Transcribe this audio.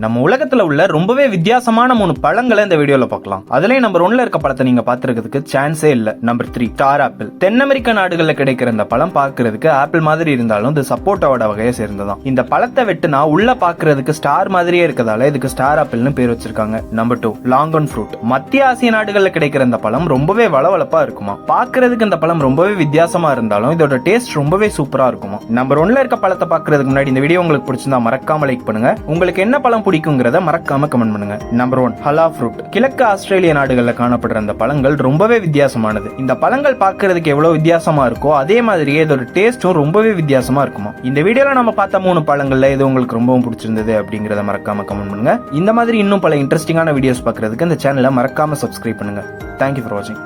நம்ம உலகத்துல உள்ள ரொம்பவே வித்தியாசமான 3 பழங்களை இந்த வீடியோல பார்க்கலாம். அதுலயும் நம்பர் 1ல இருக்க பழத்தை நீங்க பாத்துறதுக்கு சான்ஸே இல்ல. Number 3 star apple. தென் அமெரிக்க நாடுகள்ல கிடைக்கிற இந்த பழம் பாக்குறதுக்கு ஆப்பிள் மாதிரி இருந்தாலும் இது சப்போட்டாவோட வகையை சேர்ந்ததான். இந்த பழத்தை வெட்டுனா உள்ள பாக்குறதுக்கு ஸ்டார் மாதிரியே இருக்கதால இதுக்கு ஸ்டார் ஆப்பிள்னு பேர் வச்சிருக்காங்க. Number 2 longan fruit. மத்திய ஆசிய நாடுகள்ல கிடைக்கிற இந்த பழம் ரொம்பவே வளவளப்பா இருக்குமா. பாக்குறதுக்கு இந்த பழம் ரொம்பவே வித்தியாசமா இருந்தாலும் இதோட டேஸ்ட் ரொம்பவே சூப்பரா இருக்குமா. நம்பர் 1ல இருக்க பழத்தை பாக்குறதுக்கு முன்னாடி இந்த வீடியோ உங்களுக்கு பிடிச்சிருந்தா மறக்காம லைக் பண்ணுங்க. உங்களுக்கு என்ன பழம் பிடிக்குங்கிறத மறக்காம கமெண்ட் பண்ணுங்க. Number 1 hala fruit. கிழக்கு ஆஸ்திரேலிய நாடுகள்ல காணப்படுற இந்த பழங்கள் ரொம்பவே வித்தியாசமானது. இந்த பழங்கள் பார்க்கிறதுக்கு எவ்வளவு வித்தியாசமா இருக்கோ அதே மாதிரியே இதோட டேஸ்டும் ரொம்பவே வித்தியாசமா இருக்குமா. இந்த வீடியோல நம்ம பார்த்த 3 பழங்கள்ல எது உங்களுக்கு ரொம்பவும் பிடிச்சிருந்தது அப்படிங்கறத மறக்காம கமெண்ட் பண்ணுங்க. இந்த மாதிரி இன்னும் பல இன்ட்ரெஸ்டிங்கான வீடியோஸ் பார்க்கிறதுக்கு இந்த சேனலை மறக்காம சப்ஸ்கிரைப் பண்ணுங்க. தேங்க்யூ ஃபார் வாட்சிங்.